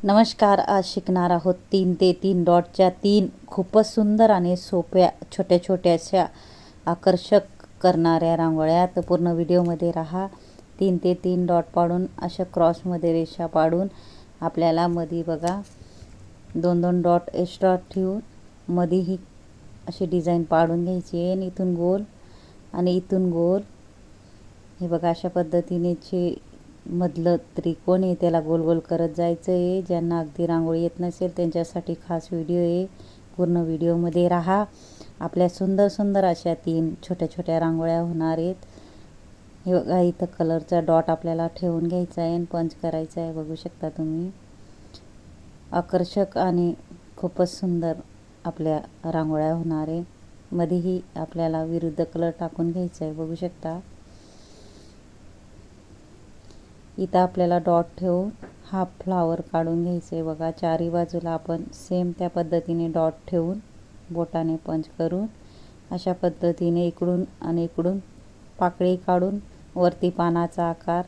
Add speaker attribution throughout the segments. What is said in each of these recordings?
Speaker 1: नमस्कार. आज शिकणार आहोत 3 ते 3 डॉटच्या 3 खूपच सुंदर आणि सोप्या छोट्या छोट्याशा आकर्षक करणाऱ्या रांगोळ्या. तर पूर्ण व्हिडिओमध्ये राहा. 3 ते 3 डॉट पाडून अशा क्रॉसमध्ये रेषा पाडून आपल्याला मध्ये बघा 2-2 डॉट एक्स्ट्रा ठेवून मध्ये ही अशी डिझाईन पाडून घ्यायची आहे. आणि इथून गोल आणि इथून गोल, हे बघा अशा पद्धतीने मधलं त्रिकोण आहे त्याला गोल गोल करत जायचं आहे. ज्यांना अगदी रांगोळी येत नसेल त्यांच्यासाठी खास व्हिडिओ आहे. पूर्ण व्हिडिओमध्ये राहा. आपल्या सुंदर सुंदर अशा 3 छोट्या छोट्या रांगोळ्या होणार आहेत. हे बघा इथं कलरचा डॉट आपल्याला ठेवून घ्यायचा आहे आणि पंच करायचा आहे. बघू शकता तुम्ही. आकर्षक आणि खूपच सुंदर आपल्या रांगोळ्या होणार आहे. मध्येही आपल्याला विरुद्ध कलर टाकून घ्यायचा आहे. बघू शकता. इथं आपल्याला डॉट ठेवून हाफ फ्लावर काढून घ्यायचे. बघा चारी बाजूला आपण सेम त्या पद्धतीने डॉट ठेवून बोटाने पंच करून अशा पद्धतीने इकडून आणि इकडून पाकळी काढून वरती पानाचा आकार.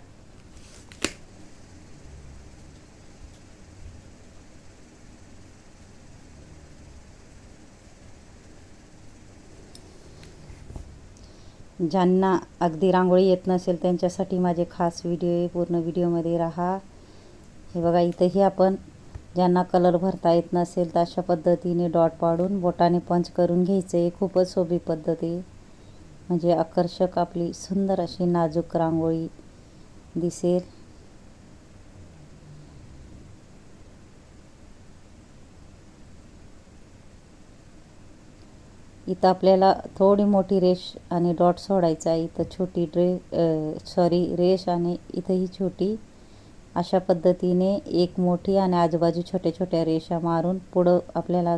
Speaker 1: ज्यांना अगदी रांगोळी येत नसेल त्यांच्यासाठी माझे खास व्हिडिओ आहे. पूर्ण व्हिडिओमध्ये राहा. हे बघा इथंही आपण ज्यांना कलर भरता येत नसेल तर अशा पद्धतीने डॉट पाडून बोटाने पंच करून घ्यायचं आहे. खूपच सोपी पद्धत आहे. म्हणजे आकर्षक आपली सुंदर अशी नाजूक रांगोळी दिसेल. इथं आपल्याला थोडी मोठी रेष आणि डॉट सोडायचा आहे. इथं छोटी रेष आणि इथंही छोटी. अशा पद्धतीने एक मोठी आणि आजूबाजू छोट्या छोट्या रेषा मारून पुढं आपल्याला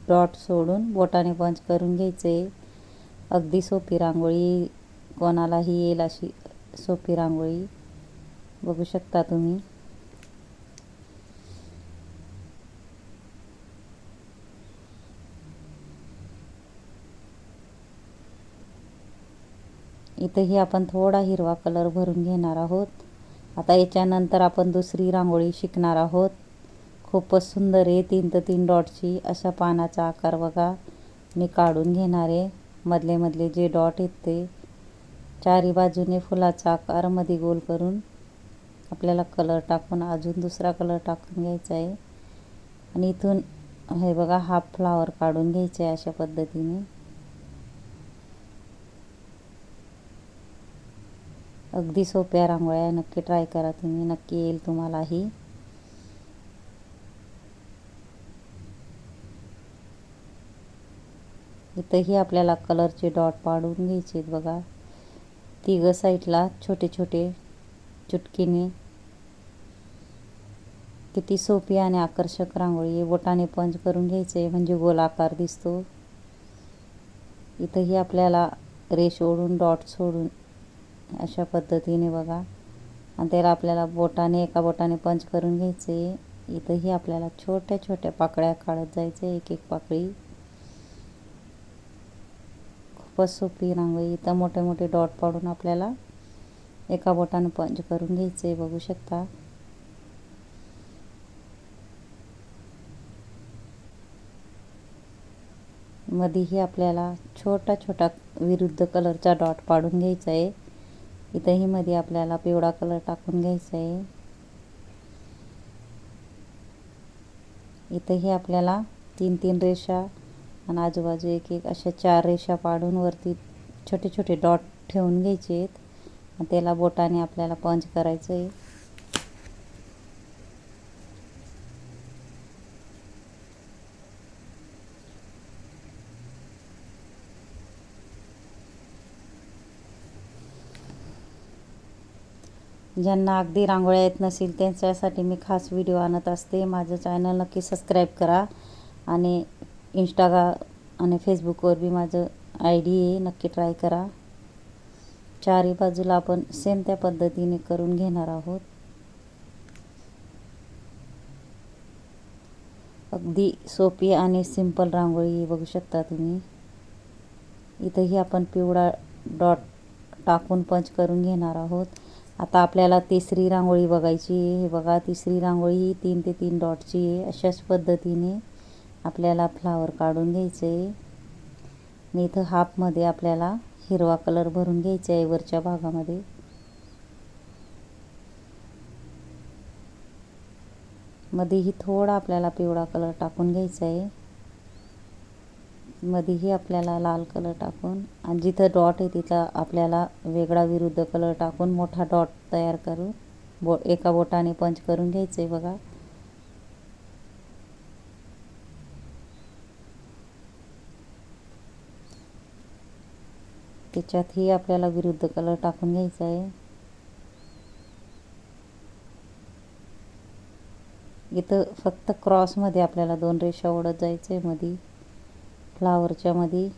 Speaker 1: डॉट सोडून बोटाने पंच करून घ्यायचे. अगदी सोपी रांगोळी, कोणालाही येईल अशी सोपी रांगोळी. बघू शकता तुम्ही. इथंही आपण थोडा हिरवा कलर भरून घेणार आहोत. आता याच्यानंतर आपण दुसरी रांगोळी शिकणार आहोत. खूपच सुंदर आहे. 3 ते 3 डॉटची अशा पानाचा आकार बघा मी काढून घेणार आहे. मधले मधले जे डॉट आहेत ते चारी बाजूने फुलाचा आकार मध्ये गोल करून आपल्याला कलर टाकून अजून दुसरा कलर टाकून घ्यायचा आहे. आणि इथून हे बघा हाफ फ्लावर काढून घ्यायचे आहे अशा पद्धतीने. अगदी सोप्या रांगोळ्या. नक्की ट्राय करा तुम्ही. नक्की येईल तुम्हालाही. इथंही आपल्याला कलरचे डॉट पाडून घ्यायचे आहेत बघा. तिघ साईडला छोटे छोटे चुटकीने. किती सोपी आणि आकर्षक रांगोळी आहे. बोटाने पंच करून घ्यायचे म्हणजे गोलाकार दिसतो. इथंही आपल्याला रेष ओढून डॉट सोडून अशा पद्धतीने बघा. आणि त्याला आपल्याला एका बोटाने पंच करून घ्यायचे. इथंही आपल्याला छोट्या छोट्या पाकळ्या काढत जायचे, एक एक पाकळी. खूपच सोपी रांगोळी. इथं मोठे मोठे डॉट पाडून आपल्याला एका बोटाने पंच करून घ्यायचे. बघू शकता. मध्येही आपल्याला छोटा छोटा विरुद्ध कलरचा डॉट पाडून घ्यायचा आहे. इथंही मध्ये आपल्याला पिवळा कलर टाकून घ्यायचा आहे. इथंही आपल्याला 3-3 रेषा आणि आजूबाजू एक एक अशा 4 रेषा पाडून वरती छोटे छोटे डॉट ठेवून घ्यायचे आहेत. आणि त्याला बोटाने आपल्याला पंच करायचं आहे. ज्यांना अगदी रांगोळ्या येत नसेल त्यांच्यासाठी मी खास व्हिडिओ आणत असते. माझं चॅनल नक्की सबस्क्राईब करा. आणि आणि फेसबुकवर बी माझं ID आहे. नक्की ट्राय करा. चारी बाजूला आपण सेम त्या पद्धतीने करून घेणार आहोत. अगदी सोपी आणि सिंपल रांगोळी बघू शकता तुम्ही. इथंही आपण पिवळा डॉट टाकून पंच करून घेणार आहोत. आता आपल्याला तिसरी रांगोळी बघायची आहे. हे बघा, तिसरी रांगोळी ही 3 ते 3 डॉटची आहे. अशाच पद्धतीने आपल्याला फ्लावर काढून घ्यायचे आहे. आणि इथं हाफमध्ये आपल्याला हिरवा कलर भरून घ्यायचा आहे वरच्या भागामध्ये. मध्येही थोडा आपल्याला पिवळा कलर टाकून घ्यायचा आहे. मध्येही आपल्याला लाल कलर टाकून, आणि जिथं डॉट आहे तिथं आपल्याला वेगळा विरुद्ध कलर टाकून मोठा डॉट तयार करून एका बोटाने पंच करून घ्यायचं आहे बघा. त्याच्यातही आपल्याला विरुद्ध कलर टाकून घ्यायचा आहे. इथं फक्त क्रॉसमध्ये आपल्याला 2 रेषा ओढत जायचं आहे. मध्ये फ्लावरच्या मध्ये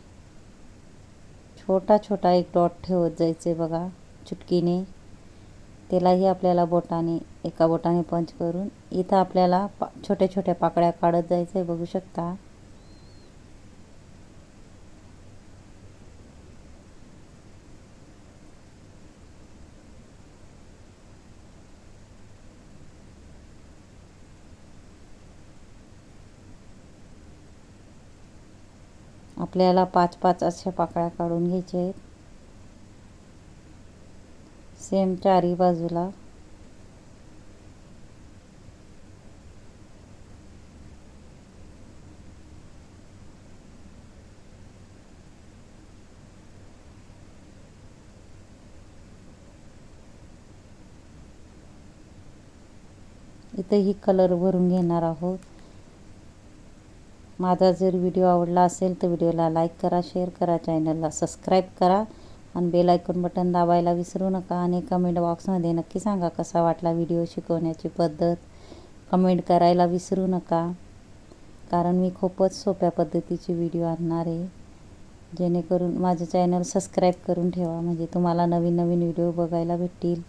Speaker 1: छोटा छोटा एक डॉट ठेवत जायचं आहे बघा चुटकीने. त्यालाही आपल्याला एका बोटाने पंच करून इथं आपल्याला छोट्या छोट्या पाकळ्या काढत जायचं आहे, बघू शकता. आपल्याला 5-5 अशा पाकळ्या काढून घ्यायच्या आहेत, सेम चारी बाजूला. इथंही कलर भरून घेणार आहोत. माझा जर व्हिडिओ आवडला असेल तर व्हिडिओला लाईक करा, शेअर करा, चॅनलला सबस्क्राईब करा आणि बेल आयकॉन बटन दाबायला विसरू नका. आणि कमेंट बॉक्समध्ये नक्की सांगा कसा वाटला व्हिडिओ, शिकवण्याची पद्धत. कमेंट करायला विसरू नका, कारण मी खूपच सोप्या पद्धतीचे व्हिडिओ आणणार आहे. जेणेकरून माझं चॅनल सबस्क्राईब करून ठेवा, म्हणजे तुम्हाला नवीन नवीन व्हिडिओ बघायला भेटतील.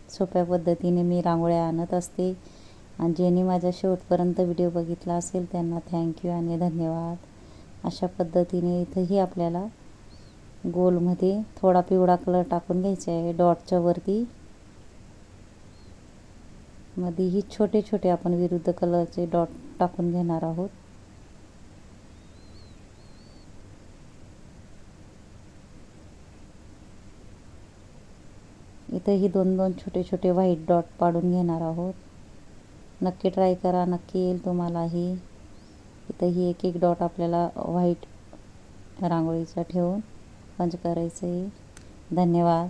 Speaker 1: सोप्या पद्धतीने मी रांगोळ्या आणत असते. आणि ज्यांनी माझ्या शेवटपर्यंत व्हिडिओ बघितला असेल त्यांना थँक्यू आणि धन्यवाद. अशा पद्धतीने इथंही आपल्याला गोलमध्ये थोडा पिवळा कलर टाकून घ्यायचा आहे डॉटच्या वरती. मध्येही छोटे छोटे आपण विरुद्ध कलरचे डॉट टाकून घेणार आहोत. इथंही 2-2 छोटे छोटे व्हाईट डॉट पाडून घेणार आहोत. नक्की ट्राय करा, नक्की येईल तुम्हालाही. इथंही एक एक डॉट आपल्याला व्हाईट रांगोळीचा ठेवून पंच करायचं आहे. धन्यवाद.